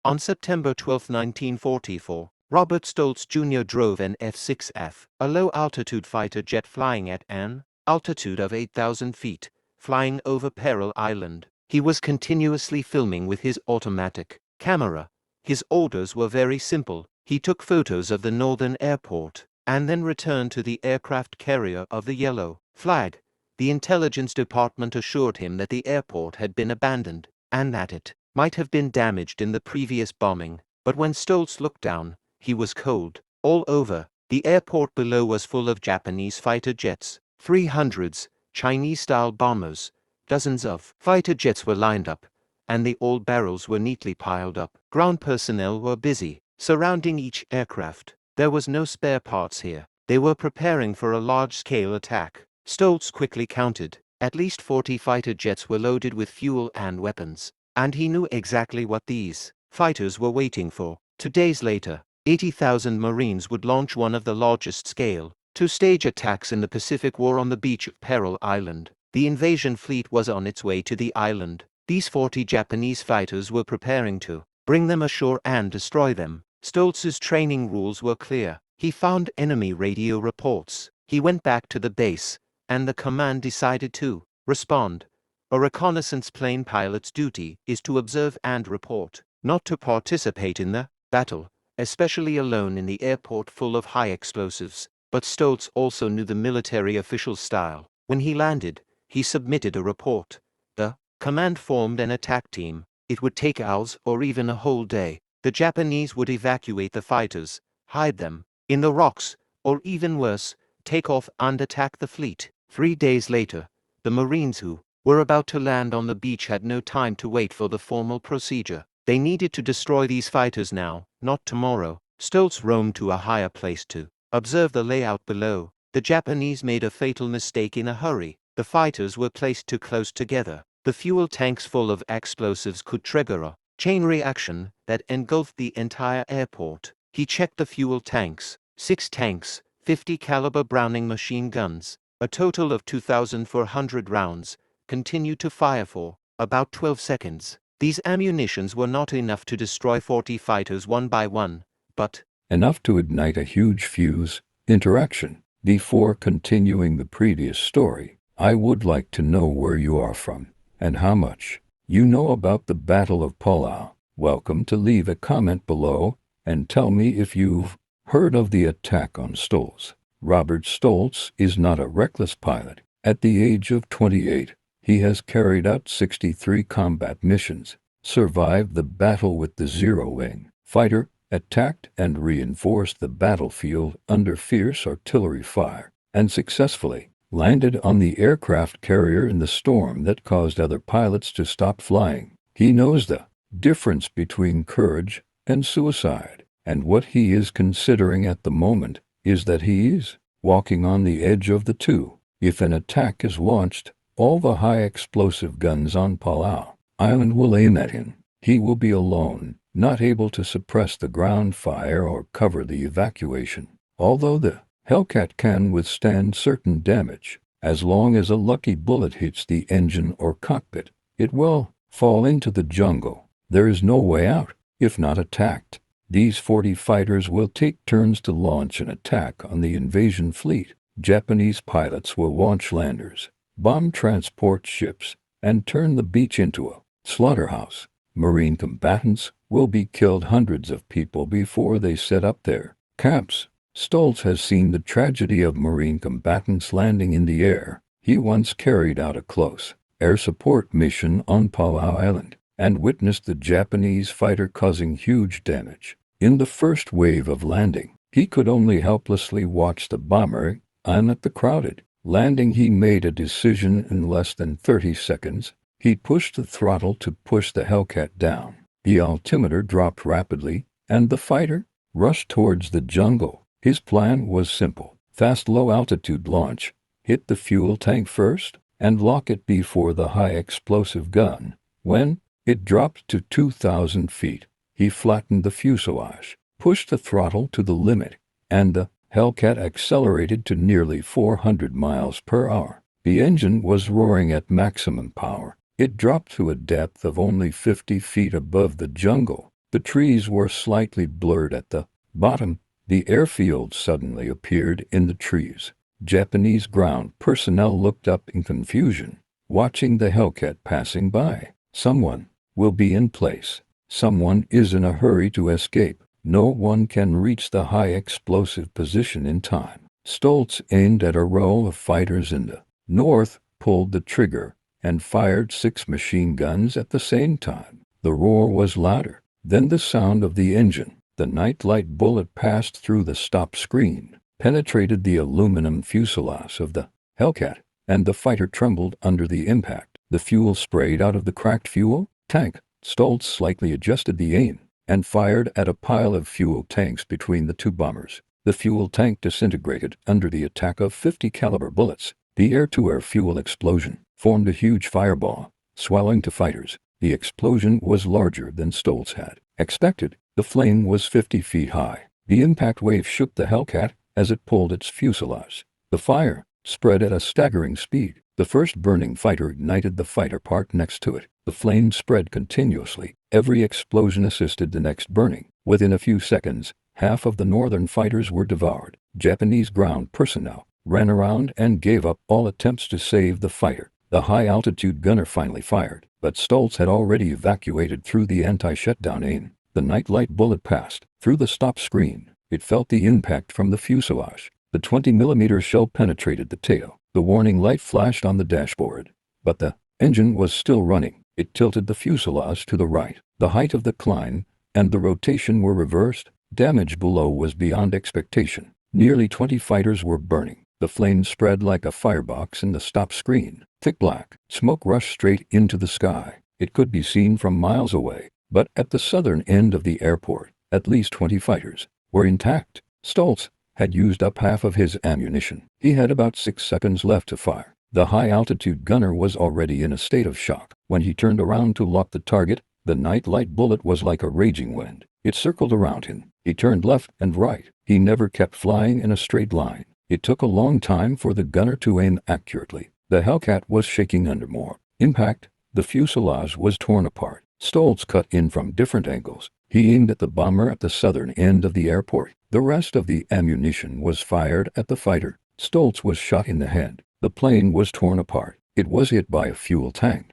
On September 12, 1944, Robert Stoltz Jr. drove an F6F, a low-altitude fighter jet flying at an altitude of 8,000 feet, flying over Peril Island. He was continuously filming with his automatic camera. His orders were very simple. He took photos of the northern airport, and then returned to the aircraft carrier of the yellow flag. The intelligence department assured him that the airport had been abandoned, and that it might have been damaged in the previous bombing. But when Stoltz looked down, he was cold all over. The airport below was full of Japanese fighter jets, 300s, Chinese-style bombers. Dozens of fighter jets were lined up, and the old barrels were neatly piled up. Ground personnel were busy surrounding each aircraft. There was no spare parts here. They were preparing for a large-scale attack. Stoltz quickly counted. At least 40 fighter jets were loaded with fuel and weapons, and he knew exactly what these fighters were waiting for. 2 days later, 80,000 Marines would launch one of the largest scale two-stage attacks in the Pacific War on the beach of Peril Island. The invasion fleet was on its way to the island. These 40 Japanese fighters were preparing to bring them ashore and destroy them. Stoltz's training rules were clear. He found enemy radio reports. He went back to the base, and the command decided to respond. A reconnaissance plane pilot's duty is to observe and report, not to participate in the battle, especially alone in the airport full of high explosives. But Stoltz also knew the military official style. When he landed, he submitted a report. The command formed an attack team. It would take hours or even a whole day. The Japanese would evacuate the fighters, hide them in the rocks, or even worse, take off and attack the fleet. 3 days later, the Marines who were about to land on the beach had no time to wait for the formal procedure. They needed to destroy these fighters now, not tomorrow. Stoltz roamed to a higher place to observe the layout below. The Japanese made a fatal mistake in a hurry. The fighters were placed too close together. The fuel tanks full of explosives could trigger a chain reaction that engulfed the entire airport. He checked the fuel tanks. 6 tanks, 50 caliber Browning machine guns, a total of 2,400 rounds, continued to fire for about 12 seconds. These ammunitions were not enough to destroy 40 fighters one by one, but enough to ignite a huge fuse interaction. Before continuing the previous story, I would like to know where you are from and how much you know about the Battle of Peleliu. Welcome to leave a comment below and tell me if you've heard of the attack on Stoltz. Robert Stoltz is not a reckless pilot. At the age of 28, he has carried out 63 combat missions, survived the battle with the Zero-Wing fighter, attacked and reinforced the battlefield under fierce artillery fire, and successfully landed on the aircraft carrier in the storm that caused other pilots to stop flying. He knows the difference between courage and suicide, and what he is considering at the moment is that he is walking on the edge of the two. If an attack is launched, all the high explosive guns on Peleliu Island will aim at him. He will be alone, not able to suppress the ground fire or cover the evacuation. Although the Hellcat can withstand certain damage, as long as a lucky bullet hits the engine or cockpit, it will fall into the jungle. There is no way out if not attacked. These 40 fighters will take turns to launch an attack on the invasion fleet. Japanese pilots will launch landers, bomb transport ships, and turn the beach into a slaughterhouse. Marine combatants will be killed. Hundreds of people before they set up their camps. Stoltz has seen the tragedy of Marine combatants landing in the air. He once carried out a close air support mission on Peleliu Island and witnessed the Japanese fighter causing huge damage. In the first wave of landing, he could only helplessly watch the bomber and at the crowded landing. He made a decision in less than 30 seconds. He pushed the throttle to push the Hellcat down. The altimeter dropped rapidly, and the fighter rushed towards the jungle. His plan was simple: fast low-altitude launch, hit the fuel tank first, and lock it before the high-explosive gun. When it dropped to 2,000 feet, he flattened the fuselage, pushed the throttle to the limit, and the Hellcat accelerated to nearly 400 miles per hour. The engine was roaring at maximum power. It dropped to a depth of only 50 feet above the jungle. The trees were slightly blurred at the bottom. The airfield suddenly appeared in the trees. Japanese ground personnel looked up in confusion, watching the Hellcat passing by. Someone will be in place. Someone is in a hurry to escape. No one can reach the high explosive position in time. Stoltz aimed at a row of fighters in the north, pulled the trigger, and fired 6 machine guns at the same time. The roar was louder than the sound of the engine. The nightlight bullet passed through the stop screen, penetrated the aluminum fuselage of the Hellcat, and the fighter trembled under the impact. The fuel sprayed out of the cracked fuel tank. Stoltz slightly adjusted the aim and fired at a pile of fuel tanks between the 2 bombers. The fuel tank disintegrated under the attack of 50 caliber bullets. The air-to-air fuel explosion formed a huge fireball, swelling to fighters. The explosion was larger than Stoltz had expected. The flame was 50 feet high. The impact wave shook the Hellcat as it pulled its fuselage. The fire spread at a staggering speed. The first burning fighter ignited the fighter part next to it. The flame spread continuously. Every explosion assisted the next burning. Within a few seconds, half of the northern fighters were devoured. Japanese ground personnel ran around and gave up all attempts to save the fighter. The high-altitude gunner finally fired, but Stoltz had already evacuated through the anti-shutdown aim. The nightlight bullet passed through the stop screen. It felt the impact from the fuselage. The 20mm shell penetrated the tail. The warning light flashed on the dashboard, but the engine was still running. It tilted the fuselage to the right. The height of the climb and the rotation were reversed. Damage below was beyond expectation. Nearly 20 fighters were burning. The flames spread like a firebox in the stop screen. Thick black smoke rushed straight into the sky. It could be seen from miles away, but at the southern end of the airport, at least 20 fighters were intact. Stoltz had used up half of his ammunition. He had about 6 seconds left to fire. The high-altitude gunner was already in a state of shock. When he turned around to lock the target, the nightlight bullet was like a raging wind. It circled around him. He turned left and right. He never kept flying in a straight line. It took a long time for the gunner to aim accurately. The Hellcat was shaking under more impact. The fuselage was torn apart. Stoltz cut in from different angles. He aimed at the bomber at the southern end of the airport. The rest of the ammunition was fired at the fighter. Stoltz was shot in the head. The plane was torn apart. It was hit by a fuel tank.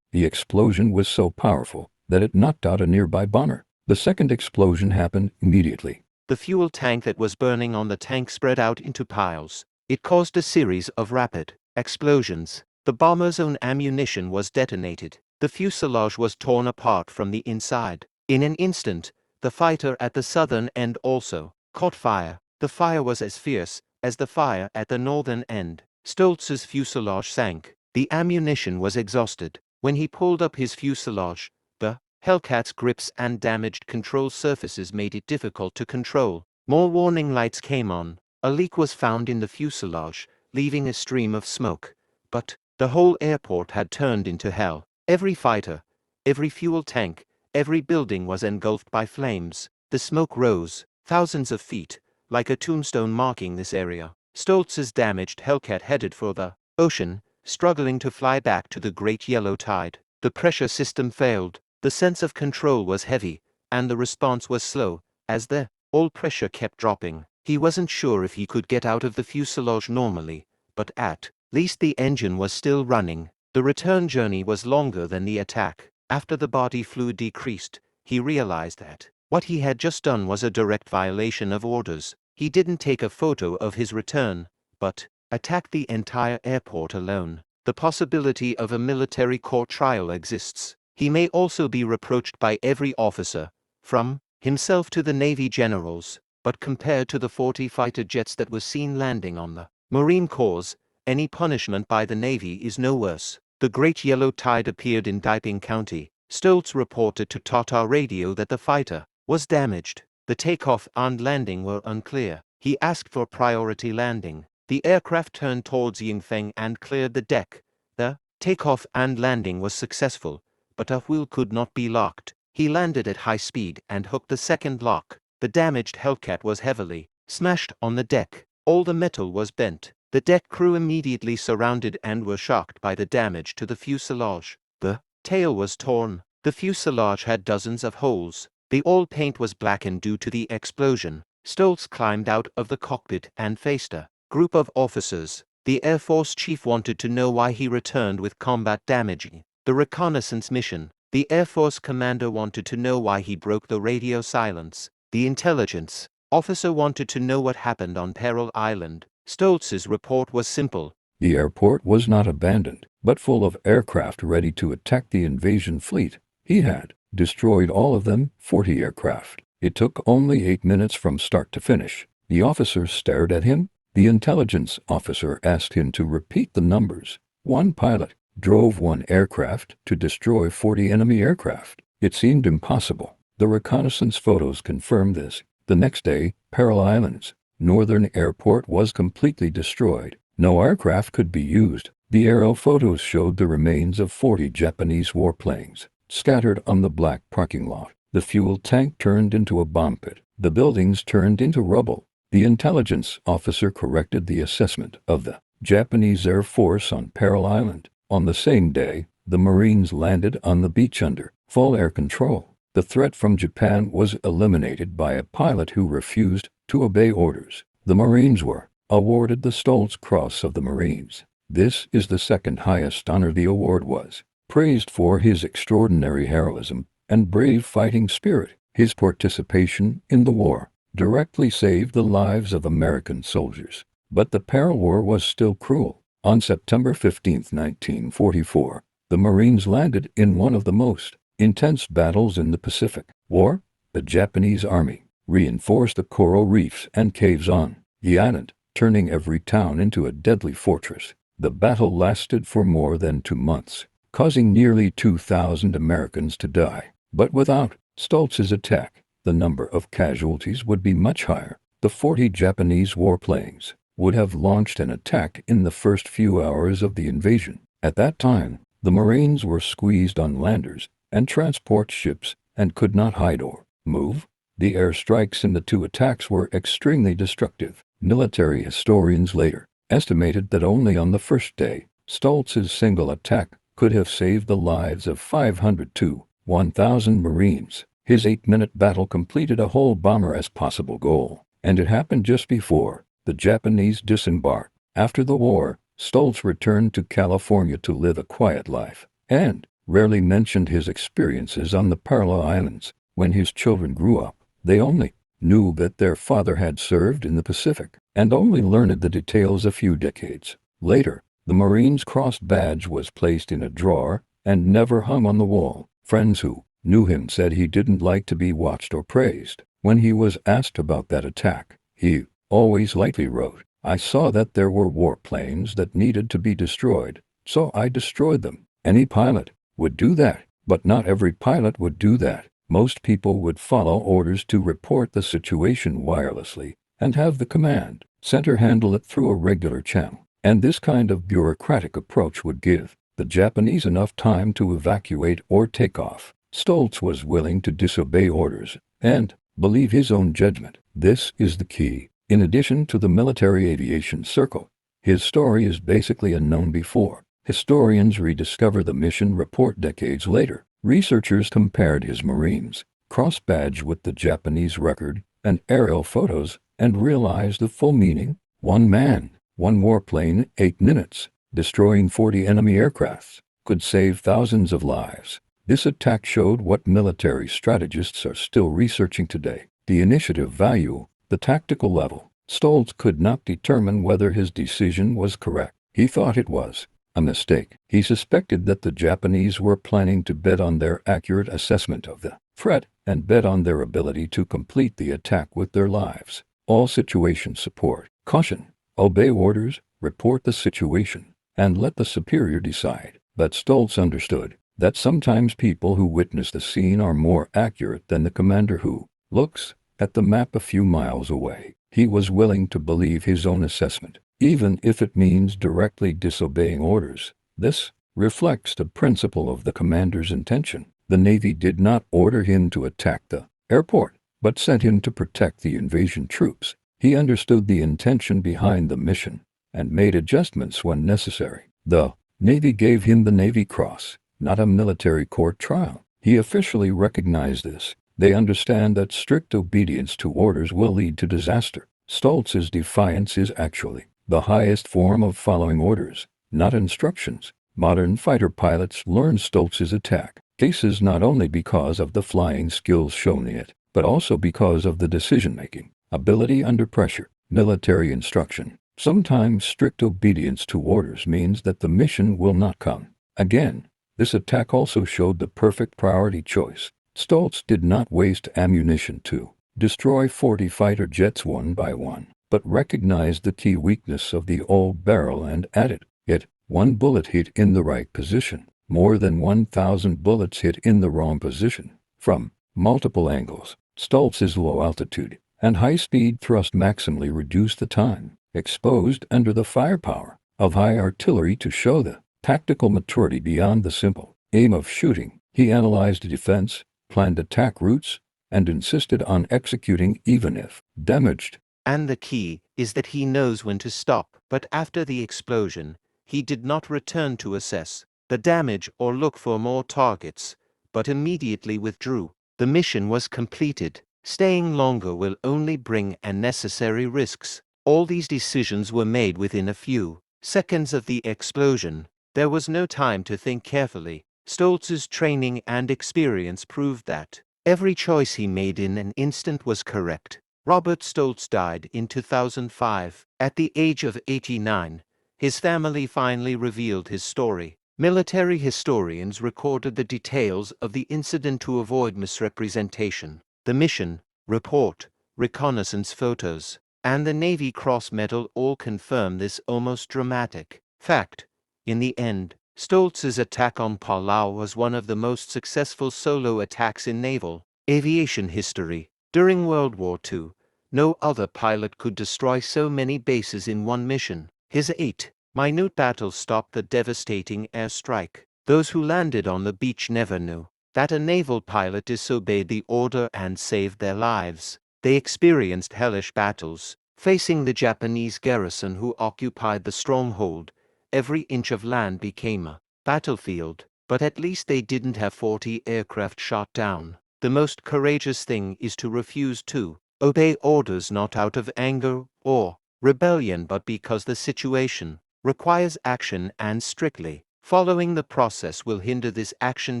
The explosion was so powerful that it knocked out a nearby bomber. The second explosion happened immediately. The fuel tank that was burning on the tank spread out into piles. It caused a series of rapid explosions. The bomber's own ammunition was detonated. The fuselage was torn apart from the inside. In an instant, the fighter at the southern end also caught fire. The fire was as fierce as the fire at the northern end. Stoltz's fuselage sank. The ammunition was exhausted. When he pulled up his fuselage, the Hellcat's grips and damaged control surfaces made it difficult to control. More warning lights came on. A leak was found in the fuselage, leaving a stream of smoke. But the whole airport had turned into hell. Every fighter, every fuel tank, every building was engulfed by flames. The smoke rose thousands of feet, like a tombstone marking this area. Stoltz's damaged Hellcat headed for the ocean, struggling to fly back to the great yellow tide. The pressure system failed. The sense of control was heavy, and the response was slow, as the oil pressure kept dropping. He wasn't sure if he could get out of the fuselage normally, but at least the engine was still running. The return journey was longer than the attack. After the body fluid decreased, he realized that what he had just done was a direct violation of orders. He didn't take a photo of his return, but attacked the entire airport alone. The possibility of a military court trial exists. He may also be reproached by every officer, from himself to the Navy generals, but compared to the 40 fighter jets that were seen landing on the Marine Corps, any punishment by the Navy is no worse. The Great Yellow Tide appeared in Taiping County. Stoltz reported to Tata Radio that the fighter was damaged. The takeoff and landing were unclear. He asked for priority landing. The aircraft turned towards Yingfeng and cleared the deck. The takeoff and landing was successful, but a wheel could not be locked. He landed at high speed and hooked the second lock. The damaged Hellcat was heavily smashed on the deck. All the metal was bent. The deck crew immediately surrounded and were shocked by the damage to the fuselage. The tail was torn. The fuselage had dozens of holes. The oil paint was blackened due to the explosion. Stoltz climbed out of the cockpit and faced a group of officers. The Air Force chief wanted to know why he returned with combat damage. The reconnaissance mission. The Air Force commander wanted to know why he broke the radio silence. The intelligence officer wanted to know what happened on Peril Island. Stoltz's report was simple. The airport was not abandoned, but full of aircraft ready to attack the invasion fleet. He had destroyed all of them, 40 aircraft. It took only 8 minutes from start to finish. The officer stared at him. The intelligence officer asked him to repeat the numbers. One pilot drove one aircraft to destroy 40 enemy aircraft. It seemed impossible. The reconnaissance photos confirmed this. The next day, Peril Island's northern airport was completely destroyed. No aircraft could be used. The aerial photos showed the remains of 40 Japanese warplanes scattered on the black parking lot. The fuel tank turned into a bomb pit. The buildings turned into rubble. The intelligence officer corrected the assessment of the Japanese Air Force on Peril Island. On the same day, the Marines landed on the beach under full air control. The threat from Japan was eliminated by a pilot who refused to obey orders. The Marines were awarded the Stoltz Cross of the Marines. This is the second highest honor. The award was praised for his extraordinary heroism and brave fighting spirit. His participation in the war directly saved the lives of American soldiers. But the Peril War was still cruel. On September 15, 1944, the Marines landed in one of the most intense battles in the Pacific War. The Japanese army reinforced the coral reefs and caves on the island, turning every town into a deadly fortress. The battle lasted for more than 2 months, causing nearly 2,000 Americans to die. But without Stoltz's attack, the number of casualties would be much higher. The 40 Japanese warplanes would have launched an attack in the first few hours of the invasion. At that time, the Marines were squeezed on landers and transport ships and could not hide or move. The airstrikes in the two attacks were extremely destructive. Military historians later estimated that only on the first day, Stoltz's single attack could have saved the lives of 500 to 1,000 Marines. His 8-minute battle completed a whole bomber's possible goal, and it happened just before the Japanese disembarked. After the war, Stoltz returned to California to live a quiet life, and rarely mentioned his experiences on the Peril Islands. When his children grew up, they only knew that their father had served in the Pacific, and only learned the details a few decades later. The Marine's cross badge was placed in a drawer and never hung on the wall. Friends who knew him said he didn't like to be watched or praised. When he was asked about that attack, he always lightly wrote, "I saw that there were warplanes that needed to be destroyed, so I destroyed them." Any pilot would do that, but not every pilot would do that. Most people would follow orders to report the situation wirelessly and have the command center handle it through a regular channel. And this kind of bureaucratic approach would give the Japanese enough time to evacuate or take off. Stoltz was willing to disobey orders and believe his own judgment. This is the key. In addition to the military aviation circle, his story is basically unknown before. Historians rediscover the mission report decades later. Researchers compared his Marines' cross badge with the Japanese record and aerial photos and realized the full meaning. One man, one warplane, 8 minutes, destroying 40 enemy aircrafts, could save thousands of lives. This attack showed what military strategists are still researching today: the initiative value, the tactical level. Stoltz could not determine whether his decision was correct. He thought it was a mistake. He suspected that the Japanese were planning to bet on their accurate assessment of the threat and bet on their ability to complete the attack with their lives. All situation support. Caution: obey orders, report the situation, and let the superior decide. But Stoltz understood that sometimes people who witness the scene are more accurate than the commander who looks at the map a few miles away. He was willing to believe his own assessment, even if it means directly disobeying orders. This reflects the principle of the commander's intention. The Navy did not order him to attack the airport, but sent him to protect the invasion troops. He understood the intention behind the mission and made adjustments when necessary. The Navy gave him the Navy Cross, not a military court trial. He officially recognized this. They understand that strict obedience to orders will lead to disaster. Stoltz's defiance is actually the highest form of following orders, not instructions. Modern fighter pilots learn Stoltz's attack cases not only because of the flying skills shown in it, but also because of the decision-making ability under pressure. Military instruction. Sometimes strict obedience to orders means that the mission will not come again. This attack also showed the perfect priority choice. Stoltz did not waste ammunition to destroy 40 fighter jets one by one, but recognized the key weakness of the old barrel and added it. One bullet hit in the right position. More than 1,000 bullets hit in the wrong position. From multiple angles, Stoltz's low altitude and high-speed thrust maximally reduced the time exposed under the firepower of high artillery to show the tactical maturity beyond the simple aim of shooting. He analyzed defense, planned attack routes, and insisted on executing even if damaged. And the key is that he knows when to stop. But after the explosion, he did not return to assess the damage or look for more targets, but immediately withdrew. The mission was completed. Staying longer will only bring unnecessary risks. All these decisions were made within a few seconds of the explosion. There was no time to think carefully. Stoltz's training and experience proved that every choice he made in an instant was correct. Robert Stoltz died in 2005. At the age of 89, his family finally revealed his story. Military historians recorded the details of the incident to avoid misrepresentation. The mission, report, reconnaissance photos, and the Navy Cross Medal all confirm this almost dramatic fact. In the end, Stoltz's attack on Peleliu was one of the most successful solo attacks in naval aviation history. During World War II, no other pilot could destroy so many bases in one mission. His 8-minute battle stopped the devastating airstrike. Those who landed on the beach never knew that a naval pilot disobeyed the order and saved their lives. They experienced hellish battles, facing the Japanese garrison who occupied the stronghold. Every inch of land became a battlefield, but at least they didn't have 40 aircraft shot down. The most courageous thing is to refuse to obey orders not out of anger or rebellion but because the situation requires action and strictly following the process will hinder this action.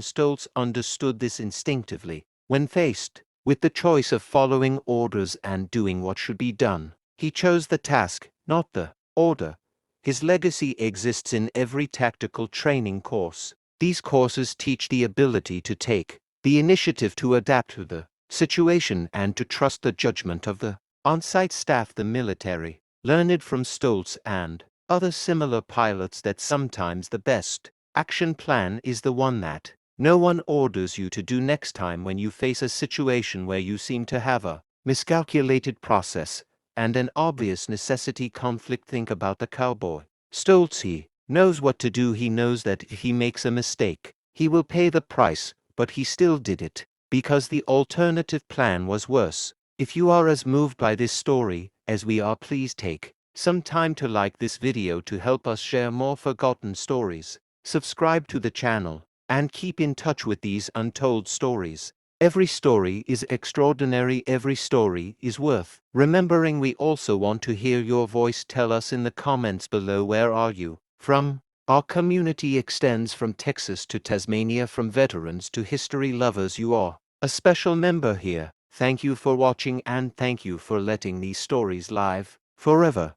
Stoltz understood this instinctively. When faced with the choice of following orders and doing what should be done, he chose the task, not the order. His legacy exists in every tactical training course. These courses teach the ability to take the initiative to adapt to the situation and to trust the judgment of the on-site staff. The military learned from Stoltz and other similar pilots that sometimes the best action plan is the one that no one orders you to do. Next time when you face a situation where you seem to have a miscalculated process and an obvious necessity conflict, think about the cowboy. Stoltz, he knows what to do. He knows that if he makes a mistake, he will pay the price, but he still did it because the alternative plan was worse. If you are as moved by this story as we are, please take some time to like this video to help us share more forgotten stories. Subscribe to the channel and keep in touch with these untold stories. Every story is extraordinary. Every story is worth remembering. We also want to hear your voice. Tell us in the comments below, where are you from? Our community extends from Texas to Tasmania, from veterans to history lovers. You are a special member here. Thank you for watching and thank you for letting these stories live forever.